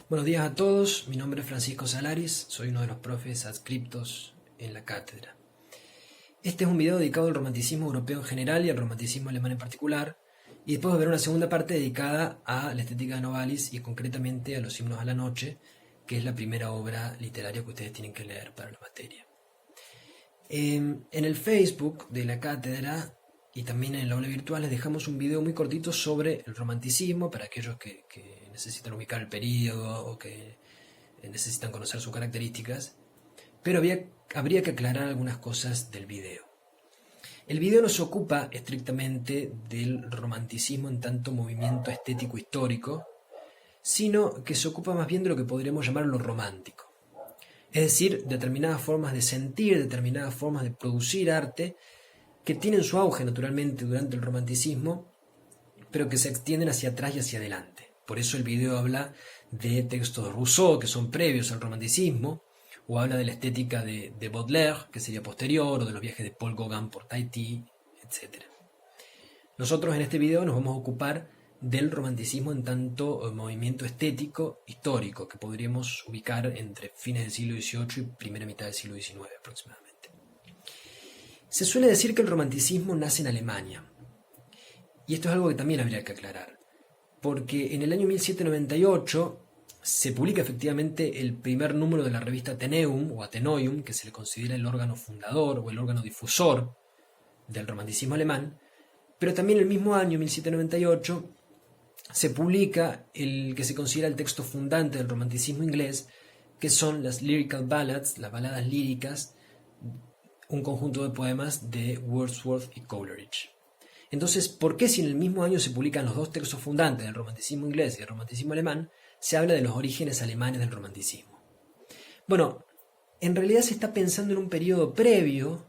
Buenos días a todos, mi nombre es Francisco Salaris, soy uno de los profes adscriptos en la cátedra. Este es un video dedicado al romanticismo europeo en general y al romanticismo alemán en particular, y después va a haber una segunda parte dedicada a la estética de Novalis y concretamente a los himnos a la noche, que es la primera obra literaria que ustedes tienen que leer para la materia. En el Facebook de la cátedra y también en el aula virtual les dejamos un video muy cortito sobre el romanticismo para aquellos que necesitan ubicar el periodo o que necesitan conocer sus características, pero habría que aclarar algunas cosas del video. El video no se ocupa estrictamente del romanticismo en tanto movimiento estético histórico, sino que se ocupa más bien de lo que podríamos llamar lo romántico. Es decir, determinadas formas de sentir, determinadas formas de producir arte, que tienen su auge naturalmente durante el romanticismo, pero que se extienden hacia atrás y hacia adelante. Por eso el video habla de textos de Rousseau, que son previos al romanticismo, o habla de la estética de Baudelaire, que sería posterior, o de los viajes de Paul Gauguin por Tahití, etc. Nosotros en este video nos vamos a ocupar del romanticismo en tanto movimiento estético histórico, que podríamos ubicar entre fines del siglo XVIII y primera mitad del siglo XIX aproximadamente. Se suele decir que el romanticismo nace en Alemania, y esto es algo que también habría que aclarar, porque en el año 1798 se publica efectivamente el primer número de la revista Atheneum o Atheneum, que se le considera el órgano fundador o el órgano difusor del romanticismo alemán, pero también el mismo año, 1798, se publica el que se considera el texto fundante del romanticismo inglés, que son las Lyrical Ballads, las baladas líricas, un conjunto de poemas de Wordsworth y Coleridge. Entonces, ¿por qué si en el mismo año se publican los dos textos fundantes del romanticismo inglés y del romanticismo alemán, se habla de los orígenes alemanes del romanticismo? Bueno, en realidad se está pensando en un periodo previo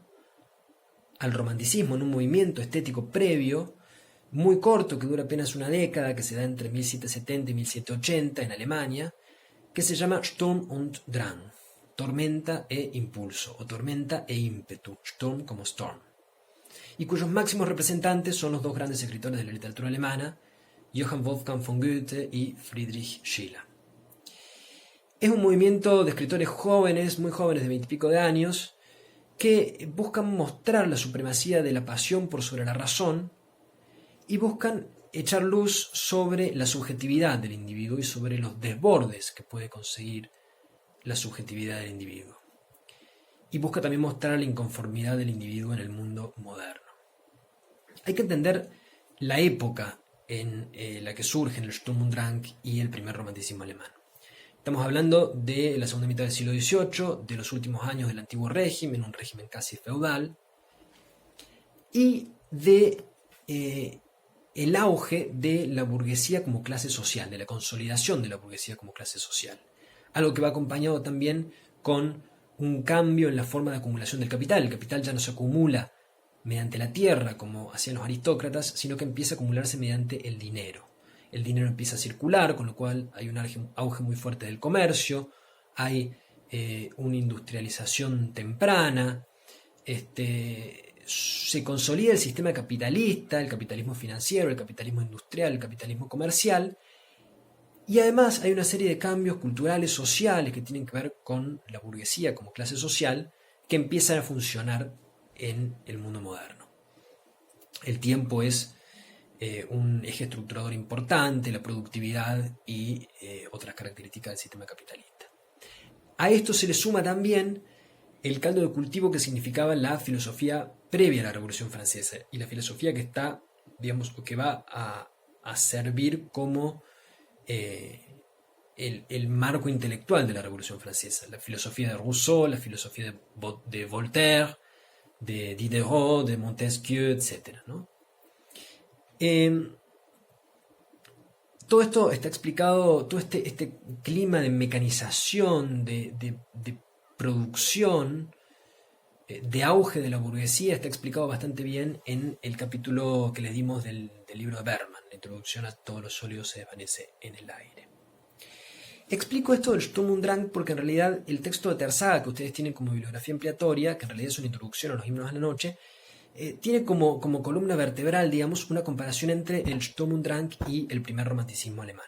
al romanticismo, en un movimiento estético previo, muy corto, que dura apenas una década, que se da entre 1770 y 1780 en Alemania, que se llama Sturm und Drang, tormenta e impulso, o tormenta e ímpetu, Sturm como storm, y cuyos máximos representantes son los dos grandes escritores de la literatura alemana, Johann Wolfgang von Goethe y Friedrich Schiller. Es un movimiento de escritores jóvenes, muy jóvenes, de 20 y pico de años, que buscan mostrar la supremacía de la pasión por sobre la razón y buscan echar luz sobre la subjetividad del individuo y sobre los desbordes que puede conseguir la subjetividad del individuo. Y busca también mostrar la inconformidad del individuo en el mundo moderno. Hay que entender la época en la que surgen el Sturm und Drang y el primer romanticismo alemán. Estamos hablando de la segunda mitad del siglo XVIII, de los últimos años del antiguo régimen, un régimen casi feudal, y de el auge de la burguesía como clase social, de la consolidación de la burguesía como clase social. Algo que va acompañado también con un cambio en la forma de acumulación del capital. El capital ya no se acumula mediante la tierra, como hacían los aristócratas, sino que empieza a acumularse mediante el dinero. El dinero empieza a circular, con lo cual hay un auge muy fuerte del comercio, hay una industrialización temprana, se consolida el sistema capitalista, el capitalismo financiero, el capitalismo industrial, el capitalismo comercial, y además hay una serie de cambios culturales, sociales, que tienen que ver con la burguesía como clase social, que empiezan a funcionar en el mundo moderno. El tiempo es un eje estructurador importante, la productividad y otras características del sistema capitalista. A esto se le suma también el caldo de cultivo que significaba la filosofía previa a la Revolución Francesa y la filosofía que está, digamos, que va a servir como el marco intelectual de la Revolución Francesa, la filosofía de Rousseau, la filosofía de Voltaire, de Diderot, de Montesquieu, etc., ¿no? Todo esto está explicado, todo este clima de mecanización, de producción, de auge de la burguesía, está explicado bastante bien en el capítulo que les dimos del libro de Bergman, la introducción a Todo lo sólido se desvanece en el aire. Explico esto del Sturm und Drang porque en realidad el texto de Terzagh que ustedes tienen como bibliografía ampliatoria, que en realidad es una introducción a los himnos a la noche, tiene como columna vertebral, digamos, una comparación entre el Sturm und Drang y el primer romanticismo alemán.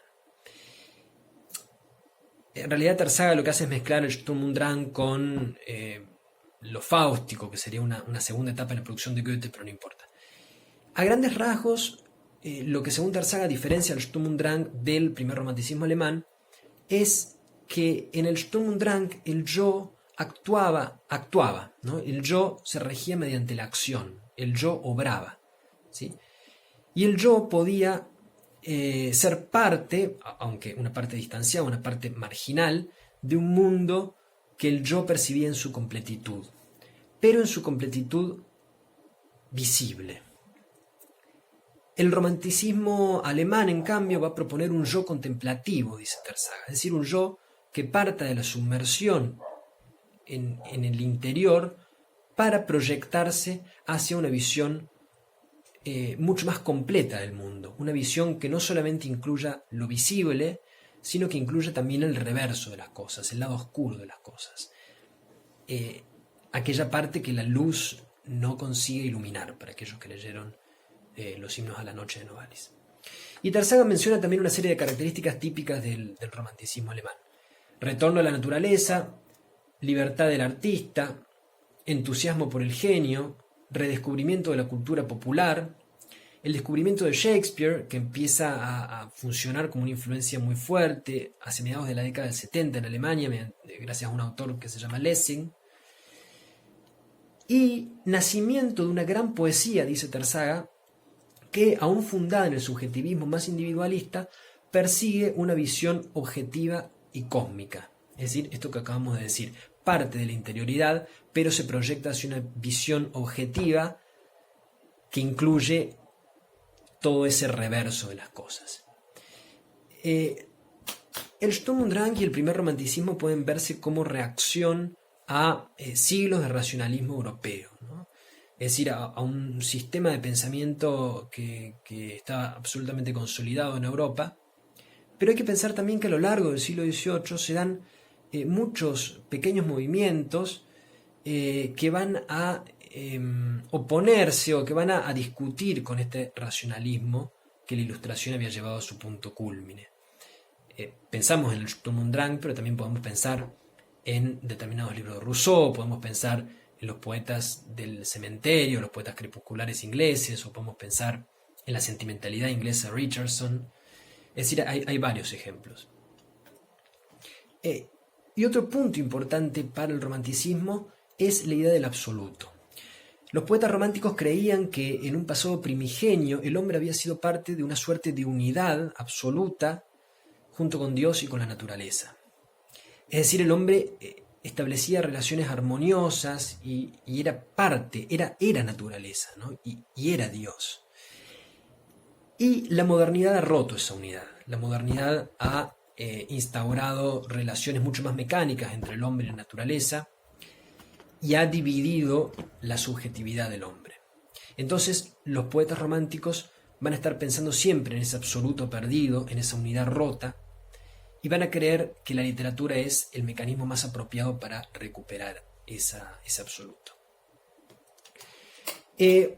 En realidad Terzaga lo que hace es mezclar el Sturm und Drang con lo fáustico, que sería una segunda etapa en la producción de Goethe, pero no importa. A grandes rasgos, lo que según Terzaga diferencia al Sturm und Drang del primer romanticismo alemán es que en el Sturm und Drang el yo actuaba, ¿no? El yo se regía mediante la acción, el yo obraba, ¿sí? Y el yo podía ser parte, aunque una parte distanciada, una parte marginal, de un mundo que el yo percibía en su completitud, pero en su completitud visible. El romanticismo alemán, en cambio, va a proponer un yo contemplativo, dice Terzaga, es decir, un yo que parta de la submersión en el interior para proyectarse hacia una visión mucho más completa del mundo, una visión que no solamente incluya lo visible, sino que incluya también el reverso de las cosas, el lado oscuro de las cosas, aquella parte que la luz no consigue iluminar, para aquellos que leyeron los himnos a la noche de Novalis. Y Terzaga menciona también una serie de características típicas del romanticismo alemán: retorno a la naturaleza, libertad del artista, entusiasmo por el genio, redescubrimiento de la cultura popular, el descubrimiento de Shakespeare, que empieza a funcionar como una influencia muy fuerte hacia mediados de la década del 70 en Alemania, gracias a un autor que se llama Lessing, y nacimiento de una gran poesía, dice Terzaga, que, aún fundada en el subjetivismo más individualista, persigue una visión objetiva y cósmica. Es decir, esto que acabamos de decir, parte de la interioridad, pero se proyecta hacia una visión objetiva que incluye todo ese reverso de las cosas. El Sturm und Drang y el primer romanticismo pueden verse como reacción a siglos de racionalismo europeo, ¿no? Es decir, a un sistema de pensamiento que está absolutamente consolidado en Europa, pero hay que pensar también que a lo largo del siglo XVIII se dan muchos pequeños movimientos que van a oponerse o que van a discutir con este racionalismo que la Ilustración había llevado a su punto cúlmine. Pensamos en el Sturm und Drang, pero también podemos pensar en determinados libros de Rousseau, podemos pensar en los poetas del cementerio, los poetas crepusculares ingleses, o podemos pensar en la sentimentalidad inglesa de Richardson. Es decir, hay varios ejemplos. Y otro punto importante para el romanticismo es la idea del absoluto. Los poetas románticos creían que en un pasado primigenio el hombre había sido parte de una suerte de unidad absoluta junto con Dios y con la naturaleza. Es decir, el hombre establecía relaciones armoniosas y era parte, era naturaleza, ¿no? y era Dios. Y la modernidad ha roto esa unidad. La modernidad ha instaurado relaciones mucho más mecánicas entre el hombre y la naturaleza y ha dividido la subjetividad del hombre. Entonces, los poetas románticos van a estar pensando siempre en ese absoluto perdido, en esa unidad rota, y van a creer que la literatura es el mecanismo más apropiado para recuperar ese absoluto.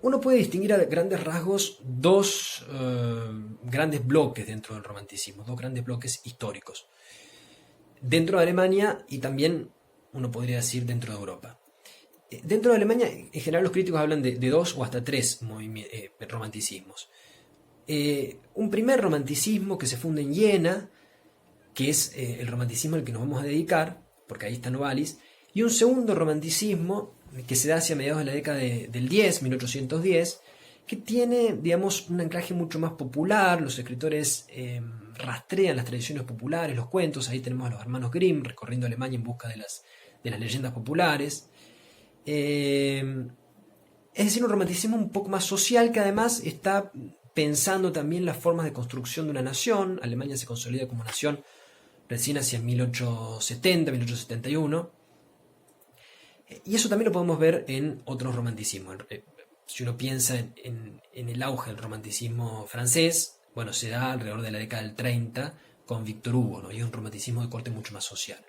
Uno puede distinguir a grandes rasgos dos grandes bloques dentro del romanticismo, dos grandes bloques históricos, dentro de Alemania y también, uno podría decir, dentro de Europa. Dentro de Alemania, en general, los críticos hablan de dos o hasta tres romanticismos. Un primer romanticismo que se funda en Jena, que es el romanticismo al que nos vamos a dedicar, porque ahí está Novalis, y un segundo romanticismo que se da hacia mediados de la década del 10, 1810, que tiene, digamos, un anclaje mucho más popular. Los escritores rastrean las tradiciones populares, los cuentos. Ahí tenemos a los hermanos Grimm recorriendo Alemania en busca de las leyendas populares. Es decir, un romanticismo un poco más social, que además está pensando también las formas de construcción de una nación. Alemania se consolida como nación recién hacia 1870, 1871. Y eso también lo podemos ver en otros romanticismos. Si uno piensa en el auge del romanticismo francés, bueno, se da alrededor de la década del 30 con Victor Hugo, ¿no? Y es un romanticismo de corte mucho más social.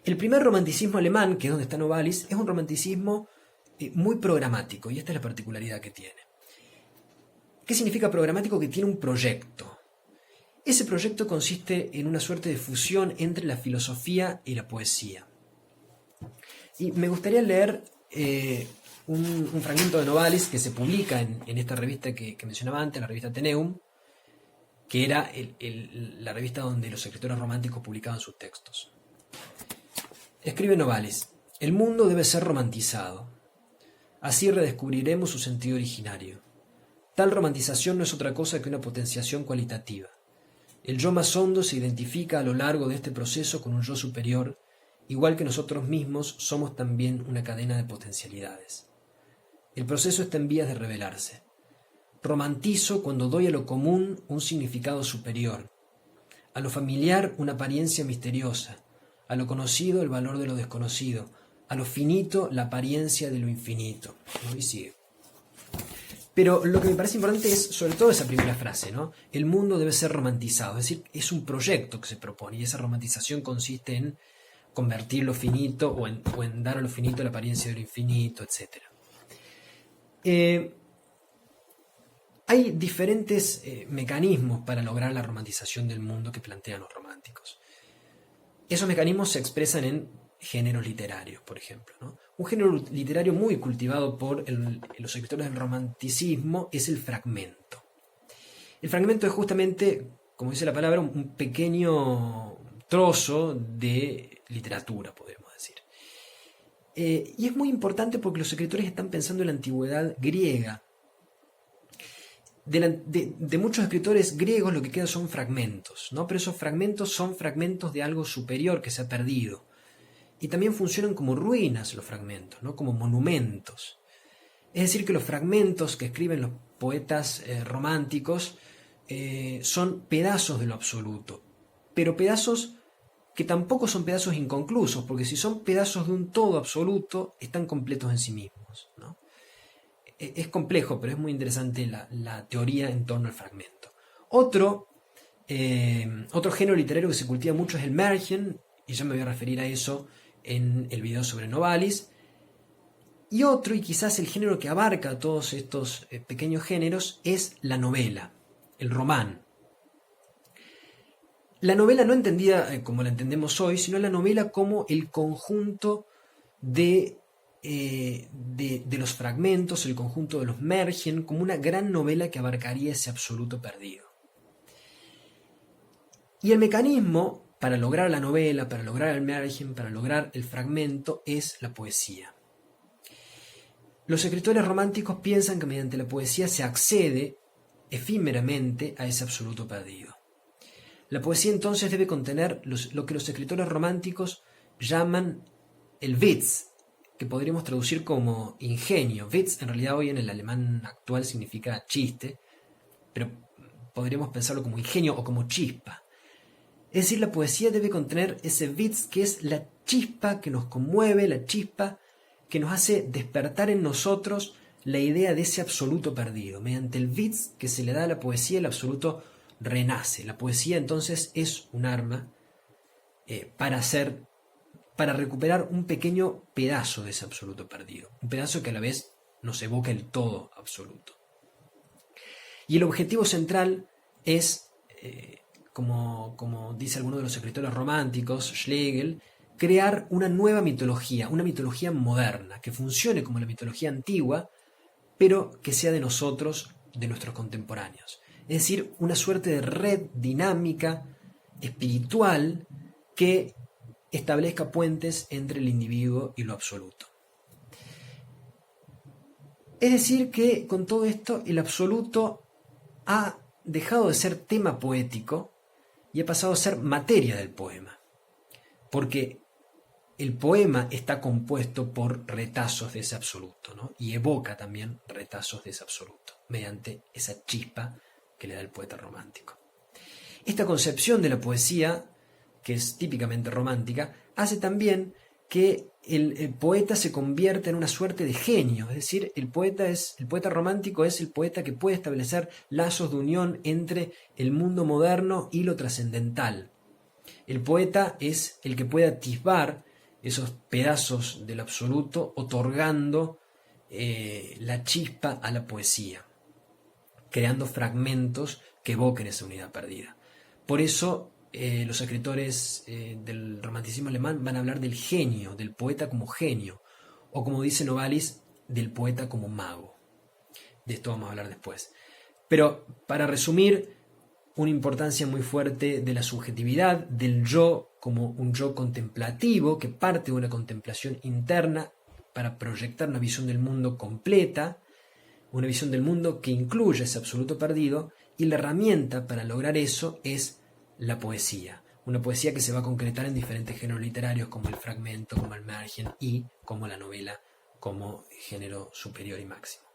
El primer romanticismo alemán, que es donde está Novalis, es un romanticismo muy programático, y esta es la particularidad que tiene. ¿Qué significa programático? Que tiene un proyecto. Ese proyecto consiste en una suerte de fusión entre la filosofía y la poesía. Y me gustaría leer un fragmento de Novalis que se publica en esta revista que mencionaba antes, la revista Teneum, que era la revista donde los escritores románticos publicaban sus textos. Escribe Novalis: el mundo debe ser romantizado. Así redescubriremos su sentido originario. Tal romantización no es otra cosa que una potenciación cualitativa. El yo más hondo se identifica a lo largo de este proceso con un yo superior, igual que nosotros mismos somos también una cadena de potencialidades. El proceso está en vías de revelarse. Romantizo cuando doy a lo común un significado superior, a lo familiar una apariencia misteriosa, a lo conocido el valor de lo desconocido, a lo finito la apariencia de lo infinito. ¿No? Y sigue. Pero lo que me parece importante es sobre todo esa primera frase, ¿no? El mundo debe ser romantizado, es decir, es un proyecto que se propone y esa romantización consiste en convertir lo finito o en dar a lo finito la apariencia de lo infinito, etc. Hay diferentes mecanismos para lograr la romantización del mundo que plantean los románticos. Esos mecanismos se expresan en géneros literarios, por ejemplo, ¿no? Un género literario muy cultivado por los escritores del romanticismo es el fragmento. El fragmento es justamente, como dice la palabra, un pequeño trozo de literatura, podemos decir. Y es muy importante porque los escritores están pensando en la antigüedad griega. De muchos escritores griegos lo que queda son fragmentos, ¿no? Pero esos fragmentos son fragmentos de algo superior que se ha perdido. Y también funcionan como ruinas los fragmentos, ¿no? Como monumentos. Es decir, que los fragmentos que escriben los poetas románticos son pedazos de lo absoluto, pero pedazos que tampoco son pedazos inconclusos, porque si son pedazos de un todo absoluto, están completos en sí mismos, ¿no? Es complejo, pero es muy interesante la teoría en torno al fragmento. Otro género literario que se cultiva mucho es el Märchen, y ya me voy a referir a eso en el video sobre Novalis. Y otro, y quizás el género que abarca todos estos pequeños géneros, es la novela, el román. La novela no entendida como la entendemos hoy, sino la novela como el conjunto de los fragmentos, el conjunto de los Märchen, como una gran novela que abarcaría ese absoluto perdido. Y el mecanismo para lograr la novela, para lograr el Märchen, para lograr el fragmento, es la poesía. Los escritores románticos piensan que mediante la poesía se accede efímeramente a ese absoluto perdido. La poesía entonces debe contener lo que los escritores románticos llaman el Witz, que podríamos traducir como ingenio. Witz en realidad hoy en el alemán actual significa chiste, pero podríamos pensarlo como ingenio o como chispa. Es decir, la poesía debe contener ese Witz que es la chispa que nos conmueve, la chispa que nos hace despertar en nosotros la idea de ese absoluto perdido. Mediante el Witz que se le da a la poesía, el absoluto renace. La poesía entonces es un arma para recuperar un pequeño pedazo de ese absoluto perdido. Un pedazo que a la vez nos evoca el todo absoluto. Y el objetivo central es, como dice alguno de los escritores románticos, Schlegel, crear una nueva mitología, una mitología moderna, que funcione como la mitología antigua, pero que sea de nosotros, de nuestros contemporáneos. Es decir, una suerte de red dinámica, espiritual, que establezca puentes entre el individuo y lo absoluto. Es decir, que con todo esto el absoluto ha dejado de ser tema poético y ha pasado a ser materia del poema, porque el poema está compuesto por retazos de ese absoluto, ¿no? Y evoca también retazos de ese absoluto, mediante esa chispa que le da el poeta romántico. Esta concepción de la poesía, que es típicamente romántica, hace también que el poeta se convierta en una suerte de genio, es decir, el poeta romántico es el poeta que puede establecer lazos de unión entre el mundo moderno y lo trascendental. El poeta es el que puede atisbar esos pedazos del absoluto, otorgando la chispa a la poesía, creando fragmentos que evoquen esa unidad perdida. Por eso los escritores del romanticismo alemán van a hablar del genio, del poeta como genio, o como dice Novalis, del poeta como mago. De esto vamos a hablar después. Pero para resumir, una importancia muy fuerte de la subjetividad, del yo como un yo contemplativo que parte de una contemplación interna para proyectar una visión del mundo completa, una visión del mundo que incluya ese absoluto perdido, y la herramienta para lograr eso es la poesía. Una poesía que se va a concretar en diferentes géneros literarios como el fragmento, como el margen y como la novela como género superior y máximo.